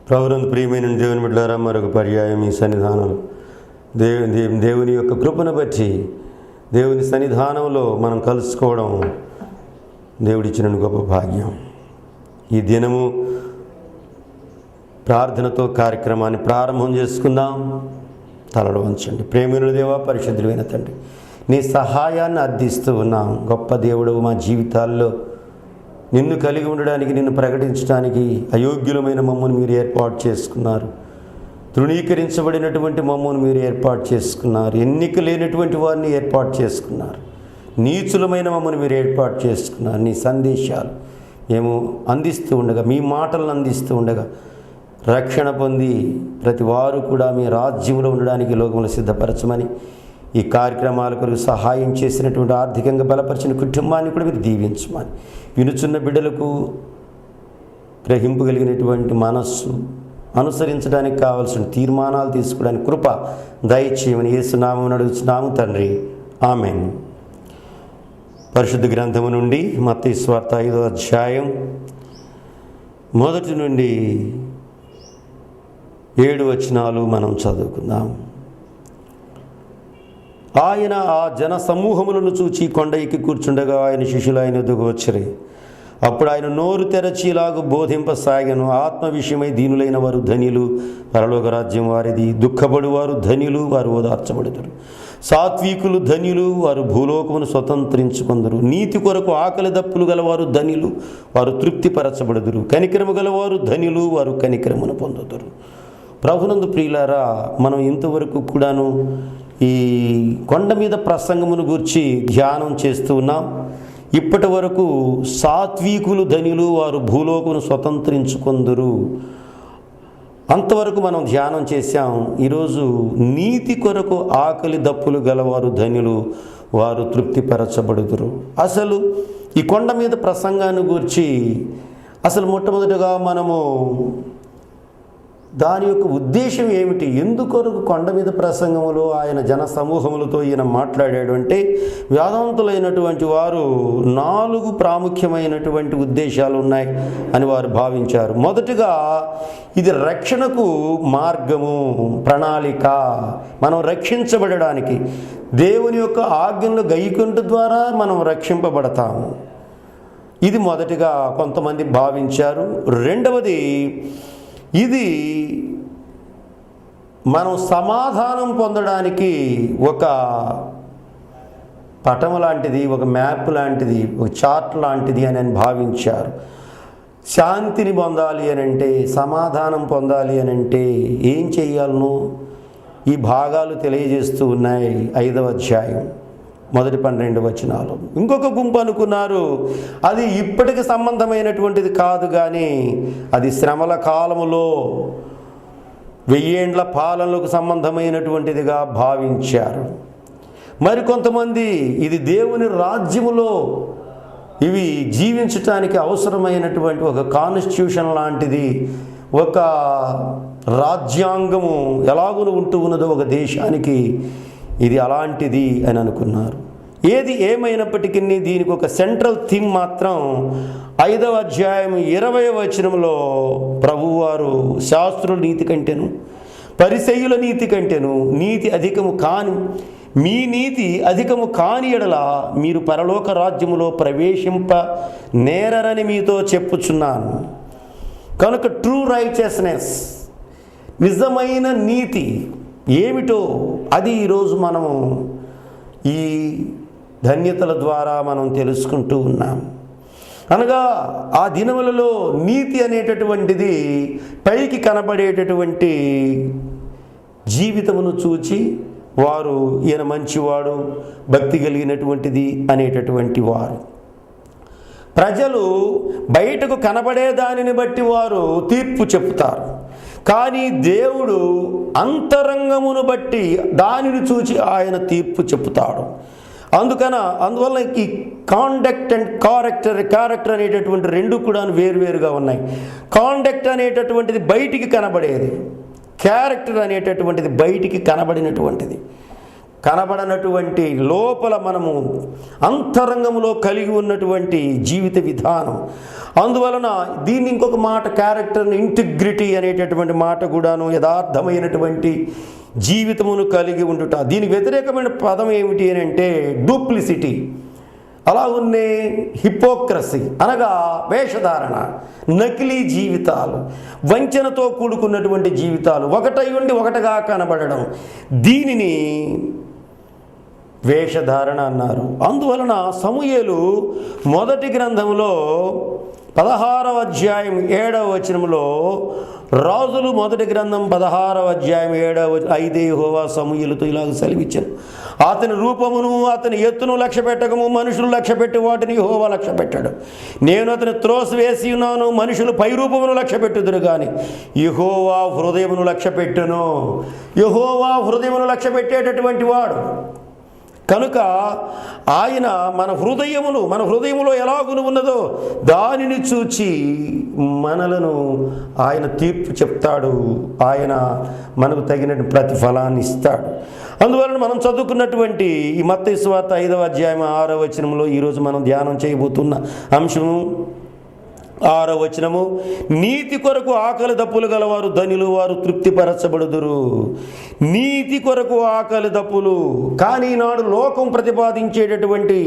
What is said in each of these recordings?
ప్రభునందు ప్రియమైన దేవుని బిడ్డలారా, మరొక పర్యాయం ఈ సన్నిధానంలో దేవుని యొక్క కృపను బట్టి దేవుని సన్నిధానంలో మనం కలుసుకోవడం దేవుడిచ్చిన గొప్ప భాగ్యం. ఈ దినము ప్రార్థనతో కార్యక్రమాన్ని ప్రారంభం చేసుకుందాం. తలలు వంచండి. ప్రేమినుల దేవా, పరిశుద్ధుడైన తండ్రి, నీ సహాయాన్ని అర్థిస్తూ ఉన్నాం. గొప్ప దేవుడు, మా జీవితాల్లో నిన్ను కలిగి ఉండడానికి, నిన్ను ప్రకటించడానికి అయోగ్యులమైన మమ్మల్ని మీరు ఏర్పాటు చేసుకున్నారు. తృణీకరించబడినటువంటి మమ్మల్ని మీరు ఏర్పాటు చేసుకున్నారు. ఎన్నిక లేనటువంటి వారిని ఏర్పాటు చేసుకున్నారు. నీచులమైన మమ్మల్ని మీరు ఏర్పాటు చేసుకున్నారు. నీ సందేశాలు మేము అందిస్తూ ఉండగా, మీ మాటలను అందిస్తూ ఉండగా రక్షణ పొంది ప్రతి వారు కూడా మీ రాజ్యంలో ఉండడానికి లోకంలో సిద్ధపరచమని, ఈ కార్యక్రమాల కొరకు సహాయం చేసినటువంటి ఆర్థికంగా బలపరిచిన కుటుంబాన్ని కూడా మీరు దీవించమని, వినుచున్న బిడ్డలకు గ్రహింపగలిగినటువంటి మనస్సు, అనుసరించడానికి కావలసిన తీర్మానాలు తీసుకోవడానికి కృప దయచేయమని యేసునామమున అడుగుచున్నాము తండ్రి, ఆమేన్. పరిశుద్ధ గ్రంథము నుండి మత్తయి సువార్త 5వ అధ్యాయం 1 నుండి 7 వచనాలు మనం చదువుకుందాం. ఆయన ఆ జన సమూహములను చూచి కొండ ఎక్కి కూర్చుండగా ఆయన శిష్యులు ఆయన ఎదుగు వచ్చిరి. అప్పుడు ఆయన నోరు తెరచి ఇలాగు బోధింపసాగెను. ఆత్మ విషయమై దీనులైన వారు ధన్యులు, పరలోక రాజ్యం వారిది. దుఃఖపడు వారు ధన్యులు, వారు ఓదార్చబడుదురు. సాత్వికులు ధన్యులు, వారు భూలోకమును స్వతంత్రించుకొందురు. నీతి కొరకు ఆకలి దప్పులు గలవారు ధన్యులు, వారు తృప్తిపరచబడుదురు. కనికరము గలవారు ధన్యులు, వారు కనికరమును పొందుదురు. ప్రభునందు ప్రియులారా, మనం ఇంతవరకు కూడాను ఈ కొండ మీద ప్రసంగమును గూర్చి ధ్యానం చేస్తూ ఉన్నాం. ఇప్పటి వరకు సాత్వికులు ధన్యులు, వారు భూలోకమును స్వతంత్రించుకొందురు అంతవరకు మనం ధ్యానం చేశాం. ఈరోజు నీతి కొరకు ఆకలి దప్పులు గలవారు ధన్యులు, వారు తృప్తిపరచబడుదురు. అసలు ఈ కొండ మీద ప్రసంగాన్ని గూర్చి అసలు మొట్టమొదటిగా మనము దాని యొక్క ఉద్దేశం ఏమిటి, ఎందుకొరకు కొండ మీద ప్రసంగములో ఆయన జన సమూహములతో ఈయన మాట్లాడాడు అంటే, వేదాంతులైనటువంటి వారు 4 ప్రాముఖ్యమైనటువంటి ఉద్దేశాలు ఉన్నాయి అని వారు భావించారు. మొదటిగా, ఇది రక్షణకు మార్గము, ప్రణాళిక. మనం రక్షించబడడానికి దేవుని యొక్క ఆజ్ఞలు గైకొనుట ద్వారా మనం రక్షింపబడతాము. ఇది మొదటిగా కొంతమంది భావించారు. రెండవది, ఇది మనం సమాధానం పొందడానికి ఒక పటం లాంటిది, ఒక మ్యాప్ లాంటిది, ఒక చార్ట్ లాంటిది అని భావించారు. శాంతిని పొందాలి అని అంటే, సమాధానం పొందాలి అని అంటే ఏం చేయాలనో ఈ భాగాలు తెలియజేస్తూ ఉన్నాయి. 5వ అధ్యాయం మొదటి 12 వచనాలు. ఇంకొక గుంపు అనుకున్నారు, అది ఇప్పటికి సంబంధమైనటువంటిది కాదు, కానీ అది శ్రమల కాలములో 1000 ఏండ్ల పాలనలకు సంబంధమైనటువంటిదిగా భావించారు. మరికొంతమంది ఇది దేవుని రాజ్యములో ఇవి జీవించటానికి అవసరమైనటువంటి ఒక కాన్స్టిట్యూషన్ లాంటిది, ఒక రాజ్యాంగము ఎలాగున ఉంటూ ఉన్నదో ఒక దేశానికి, ఇది అలాంటిది అని అనుకున్నారు. ఏది ఏమైనప్పటికీ దీనికి ఒక సెంట్రల్ థీమ్ మాత్రం 5వ అధ్యాయం 20వ వచనంలో ప్రభువారు, శాస్త్రుల నీతి కంటేను పరిసయ్యుల నీతి కంటేను నీతి అధికము కాని మీ నీతి అధికము కాని ఎడల మీరు పరలోక రాజ్యములో ప్రవేశింప నేరరని మీతో చెప్పుచున్నాను. కనుక ట్రూ రైచియస్నెస్, నిజమైన నీతి ఏమిటో అది ఈరోజు మనము ఈ ధన్యతల ద్వారా మనం తెలుసుకుంటూ ఉన్నాం. అనగా ఆ దినములలో నీతి అనేటటువంటిది పైకి కనబడేటటువంటి జీవితమును చూచి వారు ఈయన మంచివాడు, భక్తి కలిగినటువంటిది అనేటటువంటి వారు. ప్రజలు బయటకు కనబడే దానిని బట్టి వారు తీర్పు చెప్తారు, కానీ దేవుడు అంతరంగమును బట్టి దానిని చూచి ఆయన తీర్పు చెప్తాడు. అందువల్ల ఈ కాండక్ట్ అండ్ క్యారెక్టర్ అనేటటువంటి 2 కూడా వేరువేరుగా ఉన్నాయి. కాండక్ట్ అనేటటువంటిది బయటికి కనబడేది, క్యారెక్టర్ అనేటటువంటిది బయటికి కనబడినటువంటిది. కనబడనటువంటి లోపల మనము అంతరంగంలో కలిగి ఉన్నటువంటి జీవిత విధానం. అందువలన దీన్ని ఇంకొక మాట, క్యారెక్టర్ ఇంటిగ్రిటీ అనేటటువంటి మాట కూడాను, యథార్థమైనటువంటి జీవితమును కలిగి ఉండుట. దీనికి వ్యతిరేకమైన పదం ఏమిటి అని అంటే డూప్లిసిటీ, అలాగున్నే హిపోక్రసీ అనగా వేషధారణ, నకిలీ జీవితాలు, వంచనతో కూడుకున్నటువంటి జీవితాలు, ఒకటై ఉండి ఒకటిగా కనబడడం, దీనిని వేషధారణ అన్నారు. అందువలన సమూయేలు మొదటి గ్రంథంలో 16వ అధ్యాయం 7వ వచనంలో, రాజులు మొదటి గ్రంథం 16వ అధ్యాయం 5 యెహోవా సమూయేలుతో ఇలాగ సెలవిచ్చాను, అతని రూపమును అతని ఎత్తును లక్ష్య పెట్టకము, మనుషులు లక్ష్య పెట్టి వాటిని యెహోవా లక్ష్య పెట్టాడు. నేను అతని త్రోసివేసి ఉన్నాను, మనుషులు పై రూపమును లక్ష్య పెట్టుదురు కానీ యెహోవా హృదయమును లక్ష్య పెట్టును. యెహోవా హృదయమును లక్ష్య పెట్టేటటువంటి వాడు కనుక ఆయన మన హృదయములో ఎలాగును ఉన్నదో దానిని చూచి మనలను ఆయన తీర్పు చెప్తాడు. ఆయన మనకు తగిన ప్రతిఫలాన్ని ఇస్తాడు. అందువలన మనం చదువుకున్నటువంటి ఈ మత్తయి సువార్త 5వ అధ్యాయం 6వ వచనంలో ఈరోజు మనం ధ్యానం చేయబోతున్న అంశము 6వ వచనము, నీతి కొరకు ఆకలి దప్పులు గలవారు ధనులు, వారు తృప్తిపరచబడుదురు. నీతి కొరకు ఆకలి దప్పులు. కానీ నాడు లోకం ప్రతిపాదించేటటువంటి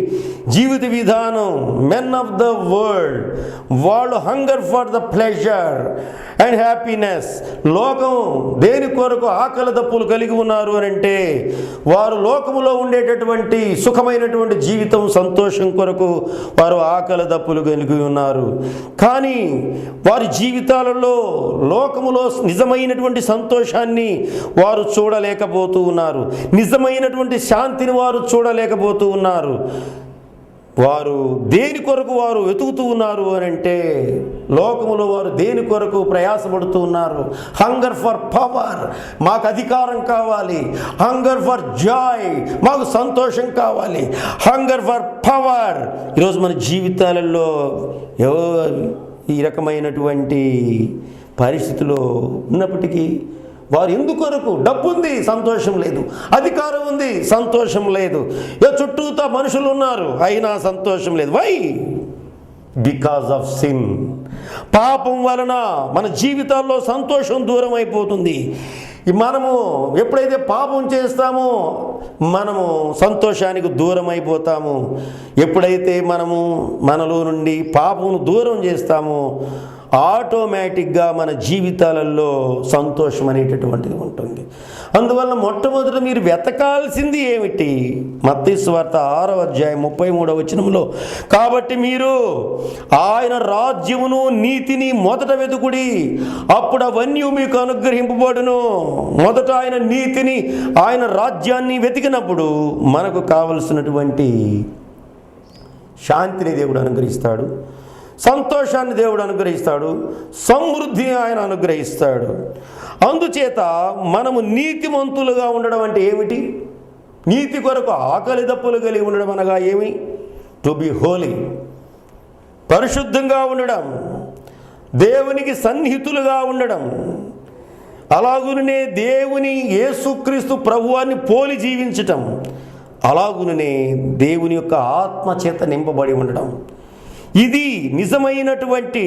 జీవిత విధానం, మెన్ ఆఫ్ ద వరల్డ్, వాళ్ళు hunger for the pleasure and happiness. లోకం దేని కొరకు ఆకలి దప్పులు కలిగి ఉన్నారు అని అంటే, వారు లోకములో ఉండేటటువంటి సుఖమైనటువంటి జీవితం, సంతోషం కొరకు వారు ఆకలి దప్పులు కలిగి ఉన్నారు. కానీ వారి జీవితాలలో లోకములో నిజమైనటువంటి సంతోషాన్ని వారు చూడలేకపోతూ ఉన్నారు, నిజమైనటువంటి శాంతిని వారు చూడలేకపోతూ ఉన్నారు. వారు దేని కొరకు వారు వెతుకుతూ ఉన్నారు అని అంటే, లోకములో వారు దేని కొరకు ప్రయాసపడుతూ ఉన్నారు? హంగర్ ఫర్ పవర్, మాకు అధికారం కావాలి. హంగర్ ఫర్ జాయ్, మాకు సంతోషం కావాలి. Hunger for power. ఈరోజు మన జీవితాలలో ఈ రకమైనటువంటి పరిస్థితిలో ఉన్నప్పటికీ వారు ఎందుకొరకు? డబ్బు ఉంది, సంతోషం లేదు. అధికారం ఉంది, సంతోషం లేదు. చుట్టూతా మనుషులు ఉన్నారు, అయినా సంతోషం లేదు. వై? Because of sin. పాపం వలన మన జీవితాల్లో సంతోషం దూరం అయిపోతుంది. మనము ఎప్పుడైతే పాపం చేస్తామో మనము సంతోషానికి దూరం అయిపోతాము. ఎప్పుడైతే మనలో నుండి పాపమును దూరం చేస్తామో ఆటోమేటిక్గా మన జీవితాలలో సంతోషం అనేటటువంటిది ఉంటుంది. అందువల్ల మొట్టమొదట మీరు వెతకాల్సింది ఏమిటి? మత్తయి సువార్త 6వ అధ్యాయం 33వ వచనంలో, కాబట్టి మీరు ఆయన రాజ్యమును నీతిని మొదట వెతుకుడి, అప్పుడు అవన్నీ మీకు అనుగ్రహింపబడును. మొదట ఆయన నీతిని, ఆయన రాజ్యాన్ని వెతికినప్పుడు మనకు కావలసినటువంటి శాంతిని దేవుడు అనుగ్రహిస్తాడు, సంతోషాన్ని దేవుడు అనుగ్రహిస్తాడు, సమృద్ధిని ఆయన అనుగ్రహిస్తాడు. అందుచేత మనము నీతిమంతులుగా ఉండడం అంటే ఏమిటి? నీతి కొరకు ఆకలి దప్పులు కలిగి ఉండడం అనగా ఏమి? టు బి హోలీ, పరిశుద్ధంగా ఉండడం, దేవునికి సన్నిహితులుగా ఉండడం. అలాగునే దేవుని యేసుక్రీస్తు ప్రభువాన్ని పోలి జీవించటం, అలాగునే దేవుని యొక్క ఆత్మచేత నింపబడి ఉండడం. ఇది నిజమైనటువంటి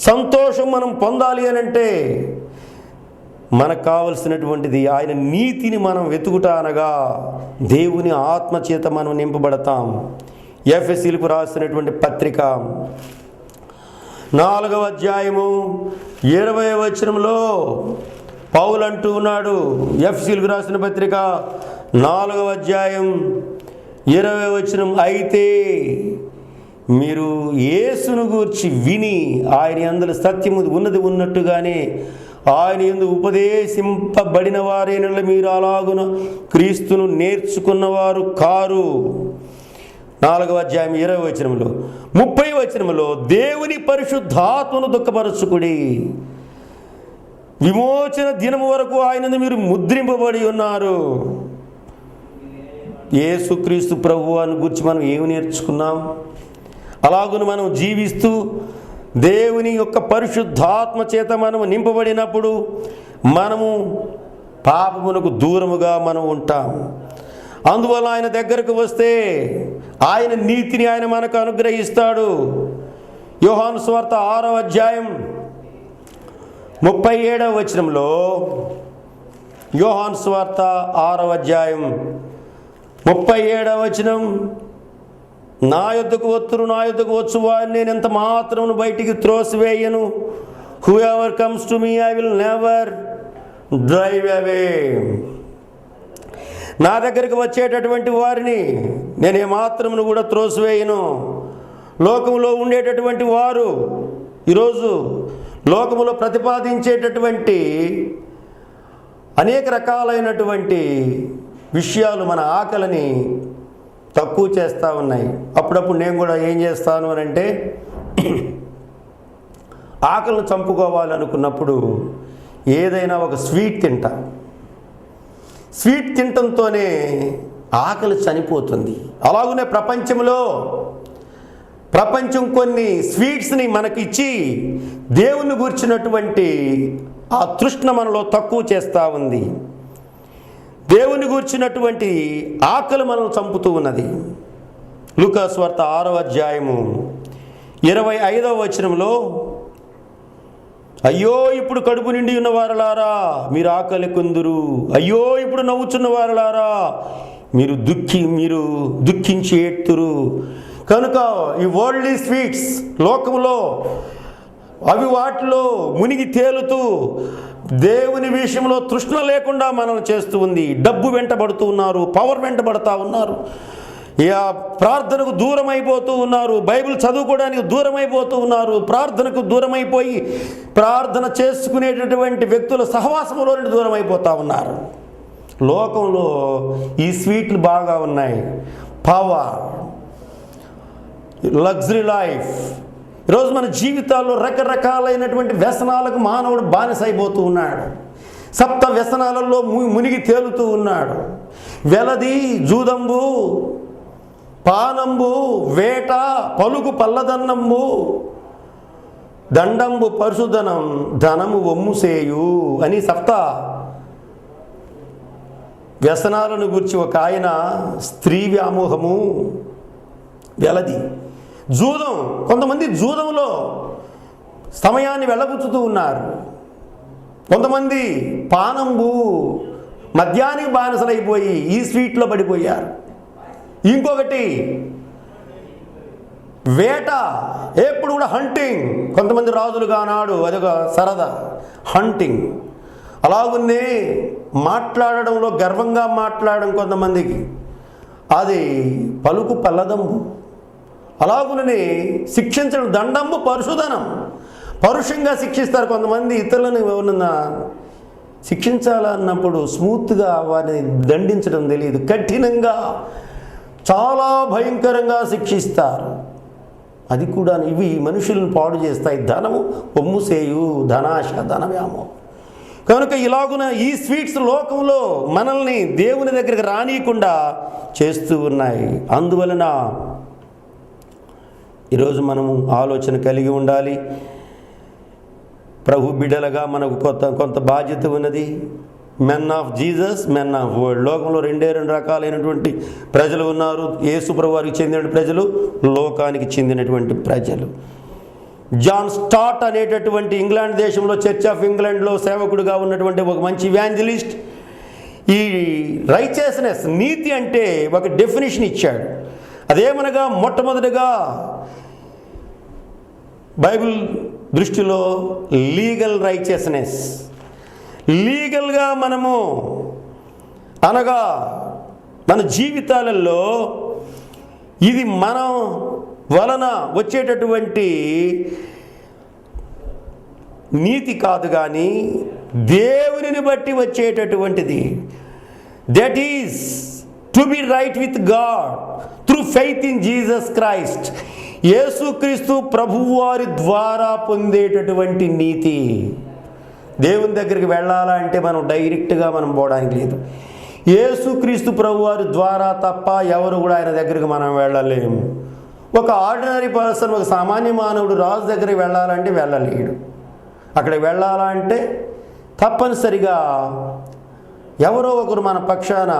సంతోషం. మనం పొందాలి అని అంటే మనకు కావలసినటువంటిది ఆయన నీతిని మనం వెతుకుట అనగా దేవుని ఆత్మచేత మనం నింపబడతాం. ఎఫెసీయులకు రాసినటువంటి పత్రిక 4వ అధ్యాయము 20వ వచనంలో పౌలు అంటూ ఉన్నాడు. ఎఫెసీయులకు రాసిన పత్రిక 4వ అధ్యాయం 20వ వచనం, అయితే మీరు యేసును గూర్చి విని ఆయన యందు సత్యము ఉన్నది ఉన్నట్టుగానే ఆయన యందు ఉపదేశింపబడిన వారైన మీరు అలాగున క్రీస్తును నేర్చుకున్నవారు కారు. 4వ అధ్యాయం 20వ వచనంలో 30వ వచనంలో, దేవుని పరిశుద్ధాత్మను దుఃఖపరచుకుడి, విమోచన దినము వరకు ఆయన మీరు ముద్రింపబడి ఉన్నారు. యేసుక్రీస్తు ప్రభువుని గురించి మనం ఏమి నేర్చుకున్నాం? అలాగున మనం జీవిస్తూ దేవుని యొక్క పరిశుద్ధాత్మ చేత మనము నింపబడినప్పుడు మనము పాపమునకు దూరముగా మనం ఉంటాం. అందువల్ల ఆయన దగ్గరకు వస్తే ఆయన నీతిని ఆయన మనకు అనుగ్రహిస్తాడు. యోహాను సువార్త 6వ అధ్యాయం 37వ వచనంలో, యోహాను సువార్త 6వ అధ్యాయం 37వ వచనం, నా యొద్దకు వత్తురు, నా యొద్దకు వచ్చు వారిని నేను ఎంత మాత్రమును బయటికి త్రోసివేయను. Whoever comes to me I will never drive away. నా దగ్గరికి వచ్చేటటువంటి వారిని నేను ఏమాత్రమును కూడా త్రోసివేయను. లోకములో ఉండేటటువంటి వారు ఈరోజు లోకములో ప్రతిపాదించేటటువంటి అనేక రకాలైనటువంటి విషయాలు మన ఆకలిని తక్కువ చేస్తూ ఉన్నాయి. అప్పుడప్పుడు నేను కూడా ఏం చేస్తాను అని అంటే, ఆకలిని చంపుకోవాలనుకున్నప్పుడు ఏదైనా ఒక స్వీట్ తింటా. స్వీట్ తినటంతోనే ఆకలి చనిపోతుంది. అలాగనే ప్రపంచం కొన్ని స్వీట్స్ని మనకిచ్చి దేవుని గురించినటువంటి ఆ తృష్ణ మనలో తక్కువ చేస్తూ ఉంది. దేవుని గురించినటువంటి ఆకలి మనల్ని చంపుతూ ఉన్నది. లూకా సువార్త 6వ అధ్యాయము 25వ వచనంలో, అయ్యో ఇప్పుడు కడుపు నిండి ఉన్న వారలారా మీరు ఆకలి కొందురు, అయ్యో ఇప్పుడు నవ్వుచున్న వారలారా మీరు దుఃఖించి ఏడ్తురు. కనుక ఈ వరల్డ్లీ స్వీట్స్ లోకంలో అవి వాటిలో మునిగి తేలుతూ దేవుని విషయంలో తృష్ణ లేకుండా మనల్ని చేస్తూ ఉంది. డబ్బు వెంటబడుతూ ఉన్నారు, పవర్ వెంటబడుతూ ఉన్నారు, ప్రార్థనకు దూరం అయిపోతూ ఉన్నారు, బైబిల్ చదువుకోవడానికి దూరం అయిపోతూ ఉన్నారు, ప్రార్థనకు దూరం అయిపోయి ప్రార్థన చేసుకునేటటువంటి వ్యక్తుల సహవాసంలో నుండి దూరం అయిపోతూ ఉన్నారు. లోకంలో ఈ స్వీట్లు బాగా ఉన్నాయి. Power, luxury life. ఈరోజు మన జీవితాల్లో రకరకాలైనటువంటి వ్యసనాలకు మానవుడు బానిస అయిపోతూ ఉన్నాడు. సప్త వ్యసనాలలో మునిగి తేలుతూ ఉన్నాడు. వెలది, జూదంబు, పానంబు, వేట, పలుకు పల్లదన్నంబు, దండంబు పరుశుధనం, ధనము ఒమ్ముసేయు అని సప్త వ్యసనాలను గురించి ఒక ఆయన, స్త్రీ వ్యామోహము, వెలది, జూదం. కొంతమంది జూదంలో సమయాన్ని వెళ్ళబుచ్చుతూ ఉన్నారు. కొంతమంది పానంబు, మద్యానికి బానిసలైపోయి ఈ స్వీట్లో పడిపోయారు. ఇంకొకటి వేట, ఎప్పుడు కూడా హంటింగ్. కొంతమంది రాజులుగా నాడు అదొక సరదా, హంటింగ్. అలాగున్నే మాట్లాడడంలో గర్వంగా మాట్లాడడం కొంతమందికి, అది పలుకు పల్లదంబు. అలాగునని శిక్షించడం, దండంబు పరుశుధనం. పరుషంగా శిక్షిస్తారు కొంతమంది. ఇతరులను ఎవరన్నా శిక్షించాలన్నప్పుడు స్మూత్గా వారిని దండించడం తెలియదు, కఠినంగా చాలా భయంకరంగా శిక్షిస్తారు. అది కూడా ఇవి మనుషులను పాడు చేస్తాయి. ధనము ఒమ్ముసేయు, ధనాశ, ధనవ్యామోహం. కనుక ఇలాగున ఈ స్వీట్స్ లోకంలో మనల్ని దేవుని దగ్గరికి రానియకుండా చేస్తూ ఉన్నాయి. అందువలన ఈరోజు మనము ఆలోచన కలిగి ఉండాలి. ప్రభు బిడ్డలుగా మనకు కొంత బాధ్యత ఉన్నది. Men of Jesus, men of world. లోకంలో రెండు రకాలైనటువంటి ప్రజలు ఉన్నారు. యేసు ప్రభు వారికి చెందిన ప్రజలు, లోకానికి చెందినటువంటి ప్రజలు. జాన్ స్టాట్ అనేటటువంటి ఇంగ్లాండ్ దేశంలో చర్చ్ ఆఫ్ ఇంగ్లాండ్లో సేవకుడుగా ఉన్నటువంటి ఒక మంచి ఇవాంజలిస్ట్ ఈ రైచియస్నెస్, నీతి అంటే ఒక డెఫినేషన్ ఇచ్చాడు. అదేమనగా మొట్టమొదటిగా బైబిల్ దృష్టిలో లీగల్ రైచియస్నెస్. లీగల్గా మనము అనగా మన జీవితాలలో ఇది మనం వలన వచ్చేటటువంటి నీతి కాదు, కానీ దేవునిని బట్టి వచ్చేటటువంటిది. That is to be right with God through faith in Jesus Christ. యేసుక్రీస్తు ప్రభువారి ద్వారా పొందేటటువంటి నీతి. దేవుని దగ్గరికి వెళ్ళాలంటే మనం డైరెక్ట్గా మనం పోవడానికి లేదు. యేసుక్రీస్తు ప్రభువారి ద్వారా తప్ప ఎవరు కూడా ఆయన దగ్గరికి మనం వెళ్ళలేము. ఒక ఆర్డినరీ పర్సన్, ఒక సామాన్య మానవుడు రాజు దగ్గరికి వెళ్ళాలంటే వెళ్ళలేడు. అక్కడికి వెళ్ళాలంటే తప్పనిసరిగా ఎవరో ఒకరు మన పక్షాన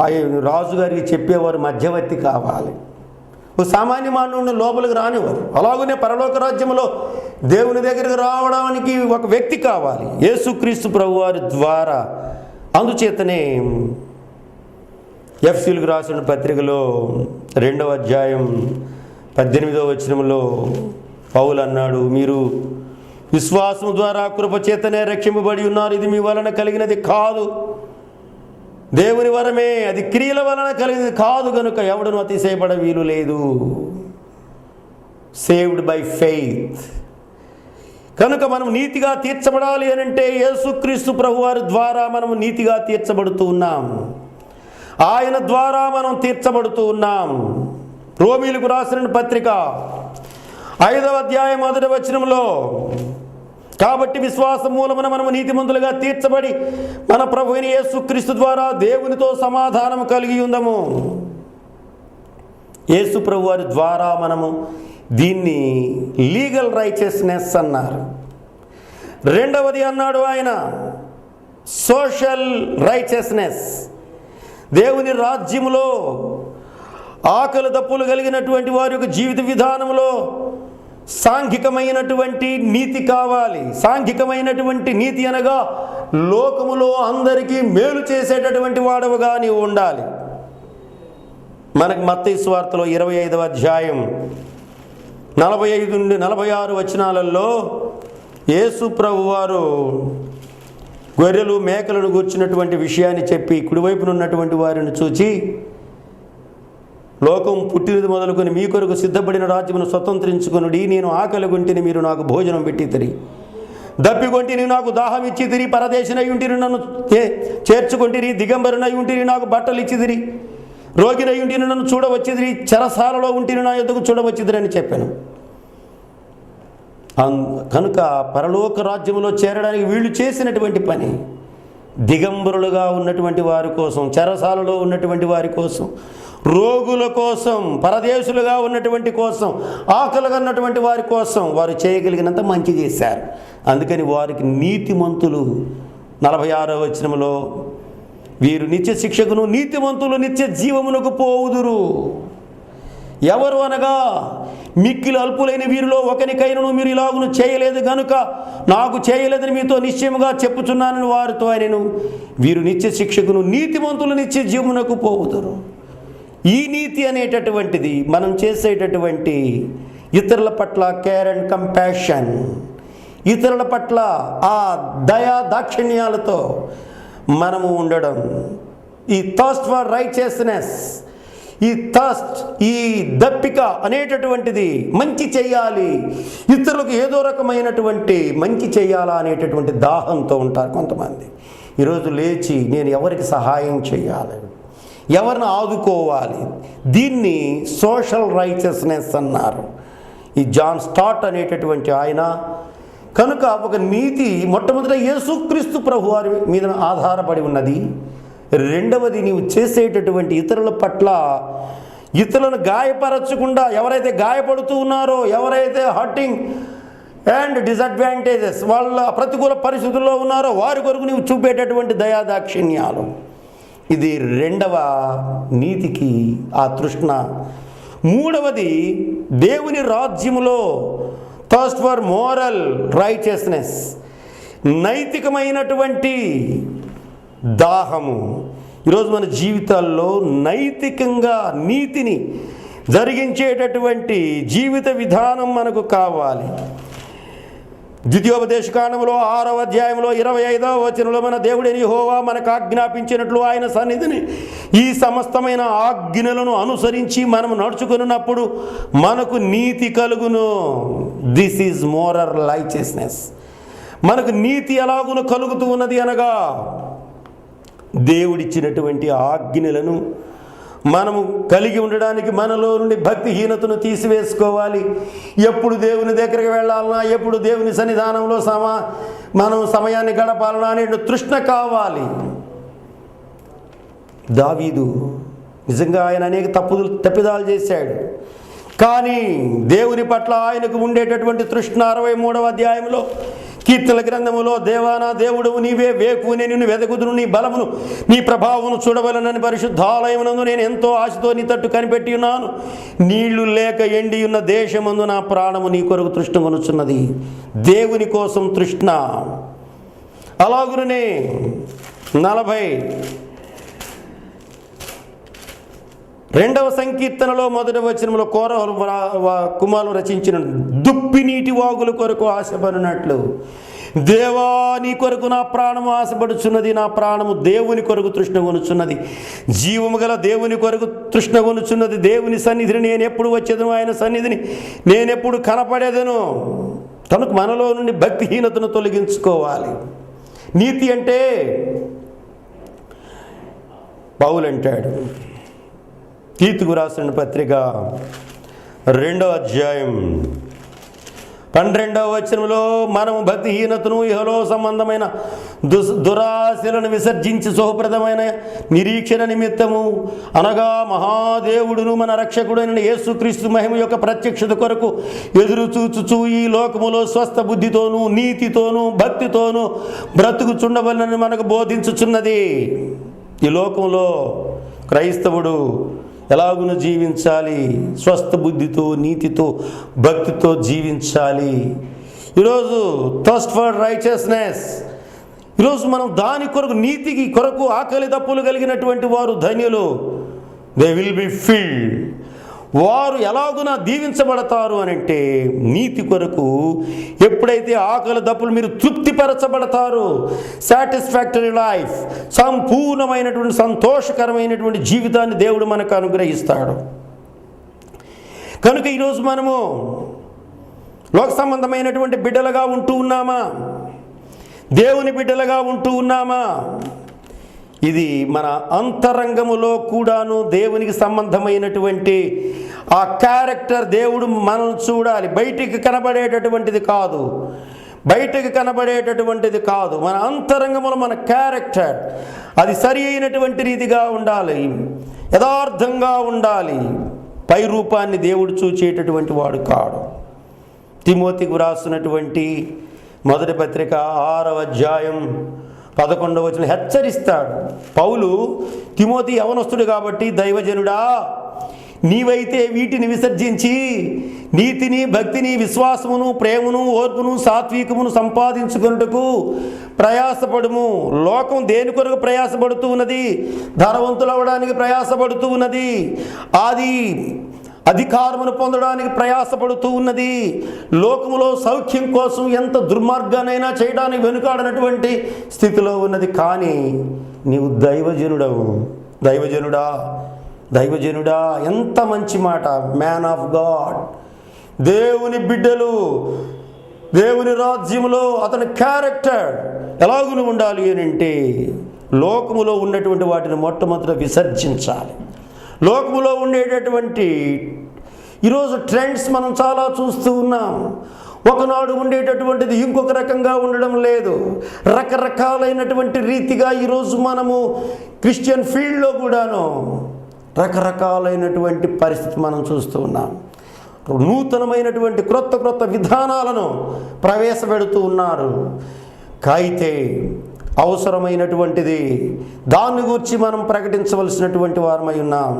ఆయన రాజుగారికి చెప్పేవారు మధ్యవర్తి కావాలి. ఒక సామాన్య మానవుని లోపలికి రానివారు. అలాగనే పరలోక రాజ్యంలో దేవుని దగ్గరికి రావడానికి ఒక వ్యక్తి కావాలి, యేసుక్రీస్తు ప్రభువారి ద్వారా. అందుచేతనే ఎఫెసీయులకు రాసిన పత్రికలో 2వ అధ్యాయం 18వ వచనంలో పౌలు అన్నాడు, మీరు విశ్వాసం ద్వారా కృపచేతనే రక్షింపబడి ఉన్నారు, ఇది మీ వలన కలిగినది కాదు, దేవుని వరమే, అది క్రియల వలన కలిగినది కాదు, కనుక ఎవడను అతిశయపడ వీలు లేదు. Saved by faith. కనుక మనం నీతిగా తీర్చబడాలి అని అంటే యేసుక్రీస్తు ప్రభువారి ద్వారా మనము నీతిగా తీర్చబడుతూ ఉన్నాం. ఆయన ద్వారా మనం తీర్చబడుతూ ఉన్నాం. రోమీయులకు రాసిన పత్రిక 5వ అధ్యాయం 1వ వచనంలో, కాబట్టి విశ్వాసం మూలమున మనము నీతిమంతులుగా తీర్చబడి మన ప్రభువైన యేసుక్రీస్తు ద్వారా దేవునితో సమాధానం కలిగి ఉందము. యేసు ప్రభువారి ద్వారా మనము దీన్ని లీగల్ రైచియస్నెస్ అన్నారు. రెండవది అన్నాడు ఆయన సోషల్ రైచియస్నెస్. దేవుని రాజ్యములో ఆకలి దప్పులు కలిగినటువంటి వారి యొక్క జీవిత విధానంలో సాంఘికమైనటువంటి నీతి కావాలి. సాంఘికమైనటువంటి నీతి అనగా లోకములో అందరికీ మేలు చేసేటటువంటి వాడవుగా నీవు ఉండాలి. మనకు మత్తయి సువార్తలో 25వ అధ్యాయం 45 నుండి 46 వచనాలలో యేసు ప్రభువారు గొర్రెలు మేకలను గూర్చినటువంటి విషయాన్ని చెప్పి కుడివైపున ఉన్నటువంటి వారిని చూచి, లోకం పుట్టినది మొదలుకొని మీ కొరకు సిద్ధపడిన రాజ్యమును స్వతంత్రించుకొనుడి, నేను ఆకలి కొంటిని మీరు నాకు భోజనం పెట్టితిరి, దప్పికొంటిని నాకు దాహం ఇచ్చితిరి, పరదేశినై ఉంటిని నన్ను చేర్చుకొంటిరి, దిగంబరునై ఉంటిని నాకు బట్టలు ఇచ్చితిరి, రోగినై ఉంటిని నన్ను చూడవచ్చిదిరి, చెరసాలలో ఉంటిని నా యొద్దకు చూడవచ్చిదిరి అని చెప్పాను. కనుక పరలోక రాజ్యంలో చేరడానికి వీళ్ళు చేసినటువంటి పని దిగంబరులుగా ఉన్నటువంటి వారి కోసం, చెరసాలలో ఉన్నటువంటి వారి కోసం, రోగుల కోసం, పరదేశులుగా ఉన్నటువంటి కోసం, ఆకలిగా ఉన్నటువంటి వారి కోసం వారు చేయగలిగినంత మంచి చేశారు. అందుకని వారికి నీతిమంతులు 46వ వచనంలో, వీరు నిత్య శిక్షకును నీతిమంతులు నిత్య జీవమునకు పోవుదురు. ఎవరు అనగా మిక్కిలి అల్పులైన వీరిలో ఒకనికైనను మీరు ఇలాగును చేయలేదు గనుక నాకు చేయలేదని మీతో నిశ్చయముగా చెప్పుచున్నానని వారితో ఆయనను, వీరు నిత్య శిక్షకును నీతిమంతులు నిత్య జీవమునకు పోవుదురు. ఈ నీతి అనేటటువంటిది మనం చేసేటటువంటి ఇతరుల పట్ల కేర్ అండ్ కంపాషన్, ఇతరుల పట్ల ఆ దయా దాక్షిణ్యాలతో మనము ఉండడం. ఈ థర్స్ట్ ఫర్ రైచియస్నెస్, ఈ థర్స్ట్, ఈ దప్పిక అనేటటువంటిది మంచి చేయాలి, ఇతరులకు ఏదో రకమైనటువంటి మంచి చేయాలా అనేటటువంటి దాహంతో ఉంటారు కొంతమంది. ఈరోజు లేచి నేను ఎవరికి సహాయం చేయాలి, ఎవరిని ఆదుకోవాలి, దీన్ని సోషల్ రైచియస్నెస్ అన్నారు. ఈ జాన్ స్టార్ట్ అనేటటువంటి ఆయన కనుక ఒక నీతి మొట్టమొదట యేసుక్రీస్తు ప్రభువారి మీద ఆధారపడి ఉన్నది. రెండవది నీవు చేసేటటువంటి ఇతరుల పట్ల ఇతరులను గాయపరచకుండా, ఎవరైతే గాయపడుతూ ఉన్నారో, ఎవరైతే హర్టింగ్ అండ్ డిసడ్వాంటేజెస్ వాళ్ళ ప్రతికూల పరిస్థితుల్లో ఉన్నారో వారి కొరకు నీవు చూపేటటువంటి దయాదాక్షిణ్యాలు, ఇది రెండవ నీతికి ఆ తృష్ణ. మూడవది దేవుని రాజ్యములో థర్స్ట్ ఫర్ మోరల్ రైచియస్నెస్, నైతికమైనటువంటి దాహము. ఈరోజు మన జీవితాల్లో నైతికంగా నీతిని జరిగించేటటువంటి జీవిత విధానం మనకు కావాలి. ద్వితీయోపదేశకాండములో 6వ అధ్యాయంలో 25వ వచనంలో మన దేవుడైన యెహోవా మనకు ఆజ్ఞాపించినట్లు ఆయన సన్నిధిని ఈ సమస్తమైన ఆజ్ఞలను అనుసరించి మనం నడుచుకున్నప్పుడు మనకు నీతి కలుగును. This is moral righteousness. మనకు నీతి ఎలాగును కలుగుతూ ఉన్నది అనగా దేవుడిచ్చినటువంటి ఆజ్ఞలను మనము కలిగి ఉండడానికి మనలో నుండి భక్తిహీనతను తీసివేసుకోవాలి. ఎప్పుడు దేవుని దగ్గరికి వెళ్ళాలన్నా, ఎప్పుడు దేవుని సన్నిధానంలో మనం సమయాన్ని గడపాలన్నా అనే తృష్ణ కావాలి. దావీదు నిజంగా ఆయన అనేక తప్పిదాలు చేశాడు, కానీ దేవుని పట్ల ఆయనకు ఉండేటటువంటి తృష్ణ 63వ అధ్యాయంలో కీర్తనల గ్రంథములో దేవా నా దేవుడవు నీవే, వేకువ నేను నిన్ను వెదకుదును, నీ బలమును నీ ప్రభావమును చూడవలనని పరిశుద్ధాలయమునందు నేను ఎంతో ఆశతో నీ తట్టు కనిపెట్టి ఉన్నాను. నీళ్లు లేక ఎండి ఉన్న దేశమందు నా ప్రాణము నీ కొరకు తృష్ణగొనుచున్నది. దేవుని కోసం తృష్ణ. అలాగునే 42వ సంకీర్తనలో 1వ వచనంలో కోరహు కుమారులు రచించిన దుప్పి నీటి వాగుల కొరకు ఆశపడినట్లు దేవా నీ కొరకు నా ప్రాణము ఆశపడుచున్నది, నా ప్రాణము దేవుని కొరకు తృష్ణగొనుచున్నది, జీవము గల దేవుని కొరకు తృష్ణగొనుచున్నది. దేవుని సన్నిధిని నేను ఎప్పుడు వచ్చేదను, ఆయన సన్నిధిని నేనెప్పుడు కనపడేదను. కనుక మనలో నుండి భక్తిహీనతను తొలగించుకోవాలి. నీతి అంటే పౌలు అంటాడు, తీతుకు రాసిన పత్రిక 2వ అధ్యాయం 12వ వచనంలో మనము భక్తిహీనతను ఇహలో సంబంధమైన దురాశలను విసర్జించి శుభప్రదమైన నిరీక్షణ నిమిత్తము అనగా మహాదేవుడును మన రక్షకుడైన యేసుక్రీస్తు మహిమ యొక్క ప్రత్యక్షత కొరకు ఎదురు చూచుచూ ఈ లోకములో స్వస్థ బుద్ధితోనూ నీతితోనూ భక్తితోనూ బ్రతుకుచుండవలనని మనకు బోధించుచున్నది. ఈ లోకంలో క్రైస్తవుడు ఎలాగును జీవించాలి? స్వస్థ బుద్ధితో, నీతితో, భక్తితో జీవించాలి. ఈరోజు థర్స్ట్ ఫర్ రైచియస్నెస్, ఈరోజు మనం దాని కొరకు, నీతికి కొరకు ఆకలి దప్పులు కలిగినటువంటి వారు ధన్యులు. They will be filled. వారు ఎలాగున దీవించబడతారు అనంటే నీతి కొరకు ఎప్పుడైతే ఆకలి దప్పులు మీరు తృప్తిపరచబడతారు, సాటిస్ఫాక్టరీ లైఫ్, సంపూర్ణమైనటువంటి సంతోషకరమైనటువంటి జీవితాన్ని దేవుడు మనకు అనుగ్రహిస్తాడు. కనుక ఈరోజు మనము లోక సంబంధమైనటువంటి బిడ్డలుగా ఉంటూ ఉన్నామా? దేవుని బిడ్డలుగా ఉంటూ ఉన్నామా? ఇది మన అంతరంగములో కూడాను దేవునికి సంబంధమైనటువంటి ఆ క్యారెక్టర్ దేవుడు మనల్ని చూడాలి. బయటికి కనబడేటటువంటిది కాదు, బయటకు కనబడేటటువంటిది కాదు. మన అంతరంగములో మన క్యారెక్టర్ అది సరి అయినటువంటి రీతిగా ఉండాలి, యథార్థంగా ఉండాలి. పై రూపాన్ని దేవుడు చూచేటటువంటి వాడు కాడు. తిమోతికి వ్రాసినటువంటి 1వ పత్రిక 6వ అధ్యాయం 11వ వచనం హెచ్చరిస్తాడు. పౌలు తిమోతి యవనస్తుడు కాబట్టి, దైవజనుడా నీవైతే వీటిని విసర్జించి నీతిని, భక్తిని, విశ్వాసమును, ప్రేమను, ఓర్పును, సాత్వికమును సంపాదించుకొనుటకు ప్రయాసపడుము. లోకం దేని కొరకు ప్రయాసపడుతూ ఉన్నది? ధనవంతులవడానికి ప్రయాసపడుతూ ఉన్నది, అధికారమును పొందడానికి ప్రయాసపడుతూ ఉన్నది. లోకములో సౌఖ్యం కోసం ఎంత దుర్మార్గానైనా చేయడానికి వెనుకాడనటువంటి స్థితిలో ఉన్నది. కానీ నీవు దైవజనుడవు. దైవజనుడా ఎంత మంచి మాట! మ్యాన్ ఆఫ్ గాడ్, దేవుని బిడ్డలు, దేవుని రాజ్యములో అతని క్యారెక్టర్ ఎలాగును ఉండాలి అని అంటే లోకములో ఉన్నటువంటి వాటిని మొట్టమొదట విసర్జించాలి. లోకములో ఉండేటటువంటి ఈరోజు ట్రెండ్స్ మనం చాలా చూస్తూ ఉన్నాం. ఒకనాడు ఉండేటటువంటిది ఇంకొక రకంగా ఉండడం లేదు. రకరకాలైనటువంటి రీతిగా ఈరోజు మనము క్రిస్టియన్ ఫీల్డ్లో కూడాను రకరకాలైనటువంటి పరిస్థితి మనం చూస్తూ ఉన్నాం. నూతనమైనటువంటి క్రొత్త విధానాలను ప్రవేశపెడుతూ ఉన్నారు. అయితే అవసరమైనటువంటిది దాన్ని గురించి మనం ప్రకటించవలసినటువంటి వారమై ఉన్నాం.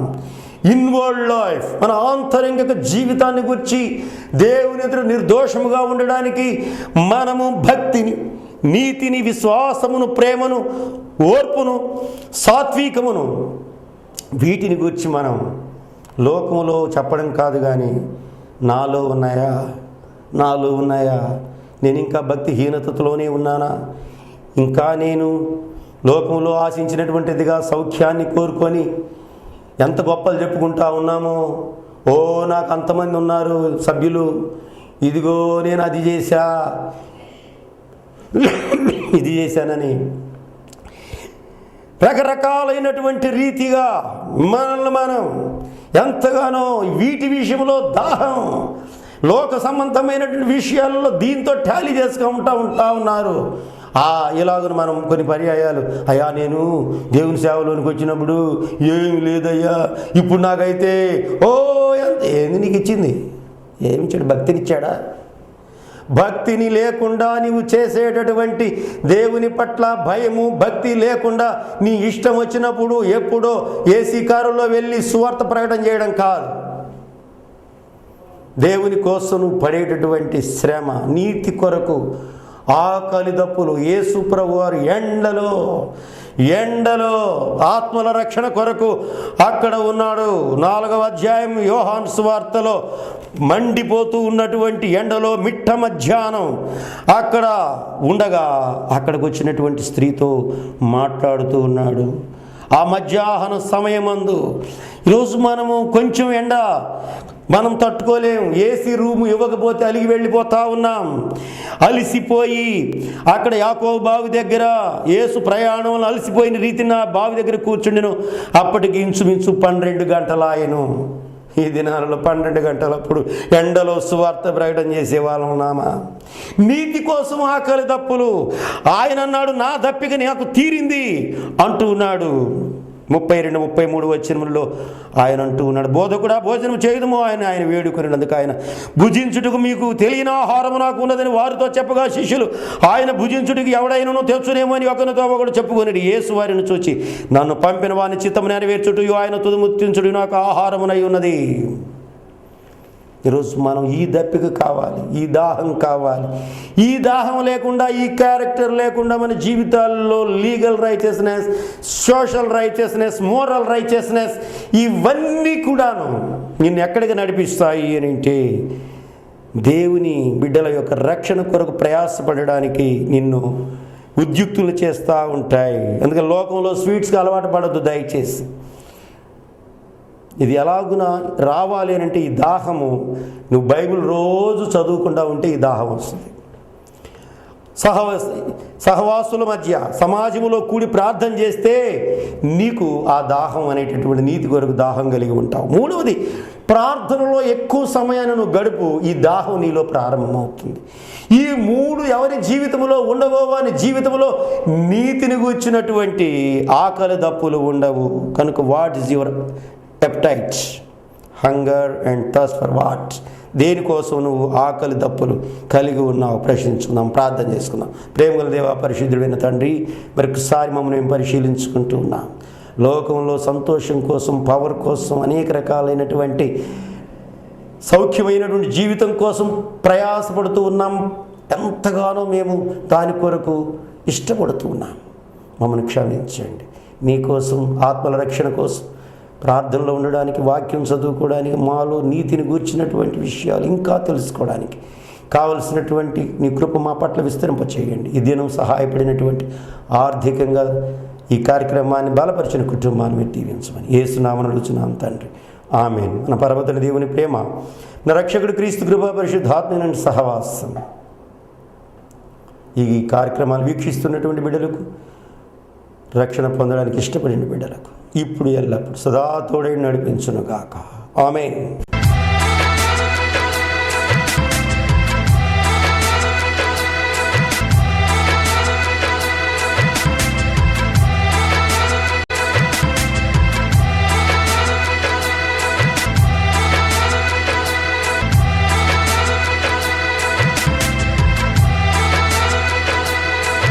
ఇన్వర్డ్ లైఫ్, మన ఆంతరంగిక జీవితాన్ని గురించి దేవుని ఎదురు నిర్దోషముగా ఉండడానికి మనము భక్తిని, నీతిని, విశ్వాసమును, ప్రేమను, ఓర్పును, సాత్వికమును, వీటిని గురించి మనం లోకములో చెప్పడం కాదు, కానీ నాలో ఉన్నాయా? నేను ఇంకా భక్తిహీనతలోనే ఉన్నానా? ఇంకా నేను లోకంలో ఆశించినటువంటిదిగా సౌఖ్యాన్ని కోరుకొని ఎంత గొప్పలు చెప్పుకుంటా ఉన్నామో, నాకు అంతమంది ఉన్నారు సభ్యులు, ఇదిగో నేను అది చేశా ఇది చేశానని రకరకాలైనటువంటి రీతిగా మనల్ని మనం ఎంతగానో వీటి విషయంలో దాహం, లోక సంబంధమైనటువంటి విషయాల్లో దీంతో టాలీ చేసుకుంటూ ఉన్నారు. ఇలాగను మనం కొన్ని పర్యాయాలు, అయ్యా నేను దేవుని సేవలోనికి వచ్చినప్పుడు ఏమి లేదయ్యా, ఇప్పుడు నాకైతే ఏంది నీకు ఇచ్చింది? ఏమిచ్చాడు? భక్తినిచ్చాడా? భక్తిని లేకుండా నీవు చేసేటటువంటి దేవుని పట్ల భయము భక్తి లేకుండా నీ ఇష్టం వచ్చినప్పుడు ఎప్పుడో ఏసీ కారులో వెళ్ళి సువార్త ప్రకటన చేయడం కాదు. దేవుని కోసం నువ్వు పడేటటువంటి శ్రమ, నీతి కొరకు ఆకలి దప్పులు, యేసు ప్రభువు వారు ఎండలో ఆత్మల రక్షణ కొరకు అక్కడ ఉన్నాడు. 4వ అధ్యాయం యోహాను సువార్తలో మండిపోతూ ఉన్నటువంటి ఎండలో మిట్ట మధ్యాహ్నం అక్కడ ఉండగా అక్కడికి వచ్చినటువంటి స్త్రీతో మాట్లాడుతూ ఉన్నాడు. ఆ మధ్యాహ్న సమయమందు ఈరోజు మనము కొంచెం ఎండ మనం తట్టుకోలేం. ఏసీ రూము ఇవ్వకపోతే అలిగి వెళ్ళిపోతా ఉన్నాం. అలిసిపోయి అక్కడ యాకోబు బావి దగ్గర యేసు ప్రయాణంలో అలసిపోయిన రీతిన బావి దగ్గర కూర్చుండెను. అప్పటికి ఇంచుమించు 12 గంటలాయను. ఈ దినాలలో 12 గంటలప్పుడు ఎండలో సువార్త ప్రకటన చేసేవాళ్ళం నామా. నీతి కోసం ఆకలి దప్పులు. ఆయన అన్నాడు, నా దప్పిక నాకు తీరింది అంటూ ఉన్నాడు. 32, 33 వచనములలో ఆయన అంటూ ఉన్నాడు, బోధకుడా భోజనం చేయదము ఆయన వేడుకొనినందుకు ఆయన భుజించుటకు మీకు తెలియని ఆహారము నాకు ఉన్నదని వారితో చెప్పగా శిష్యులు ఆయన భుజించుటకు ఎవడైనను తెచ్చునేమో అని ఒకరితో ఒకడు చెప్పుకొనిడు. యేసు వారిని చూచి, నన్ను పంపిన వాని చిత్తము నెరవేర్చుటయు ఆయన తుదిముట్టించుటయు నాకు ఆహారమునై ఉన్నది. ఈరోజు మనం ఈ దప్పిక కావాలి, ఈ దాహం కావాలి. ఈ దాహం లేకుండా, ఈ క్యారెక్టర్ లేకుండా మన జీవితాల్లో legal righteousness, social righteousness, moral righteousness ఇవన్నీ కూడాను నిన్ను ఎక్కడికి నడిపిస్తాయి అని అంటే దేవుని బిడ్డల యొక్క రక్షణ కొరకు ప్రయాసపడడానికి నిన్ను ఉద్యుక్తులు చేస్తూ ఉంటాయి. అందుకని లోకంలో స్వీట్స్కి అలవాటు పడద్దు దయచేసి. ఇది ఎలాగునా రావాలి అని అంటే ఈ దాహము, నువ్వు బైబిల్ రోజు చదువుకుంటూ ఉంటే ఈ దాహం వస్తుంది. సహవాసుల మధ్య సమాజంలో కూడి ప్రార్థన చేస్తే నీకు ఆ దాహం అనేటటువంటి నీతి కొరకు దాహం కలిగి ఉంటావు. 3వది, ప్రార్థనలో ఎక్కువ సమయాన్ని నువ్వు గడుపు, ఈ దాహం నీలో ప్రారంభమవుతుంది. ఈ 3 ఎవరి జీవితంలో ఉండవో వారి జీవితంలో నీతిని గూర్చినటువంటి ఆకలి దప్పులు ఉండవు. కనుక what is your appetite, hunger and thirst for what? దేనికోసం నువ్వు ఆకలి దప్పులు కలిగి ఉన్నావు? ప్రశ్నించుకుందాం, ప్రార్థన చేసుకుందాం. ప్రేమగల దేవా, పరిశుద్ధుడైన తండ్రి, మరొకసారి మమ్మల్ని మేము పరిశీలించుకుంటూ ఉన్నాం. లోకంలో సంతోషం కోసం, పవర్ కోసం, అనేక రకాలైనటువంటి సౌఖ్యమైనటువంటి జీవితం కోసం ప్రయాసపడుతూ ఉన్నాం. ఎంతగానో మేము దాని కొరకు ఇష్టపడుతూ ఉన్నాం. మమ్మల్ని క్షమించండి. మీకోసం, ఆత్మల రక్షణ కోసం ప్రార్థనలో ఉండడానికి, వాక్యం చదువుకోవడానికి, మాలో నీతిని గూర్చినటువంటి విషయాలు ఇంకా తెలుసుకోవడానికి కావలసినటువంటి నీ కృప మా పట్ల విస్తరింపచేయండి. ఈ దినం సహాయపడినటువంటి ఆర్థికంగా ఈ కార్యక్రమాన్ని బలపరిచిన కుటుంబాన్ని మీరు దీవించమని యేసు నామమున అడుగుచున్నాం తండ్రి, ఆమేన్. మన పరమతండ్రి దేవుని ప్రేమ, నా రక్షకుడు క్రీస్తు కృప, పరిశుద్ధాత్మ సహవాసం ఈ కార్యక్రమాలు వీక్షిస్తున్నటువంటి బిడ్డలకు, రక్షణ పొందడానికి ఇష్టపడిన బిడ్డలకు ఇప్పుడు ఎల్లప్పుడు సదా తోడై నడిపించును గాక. ఆమేన్.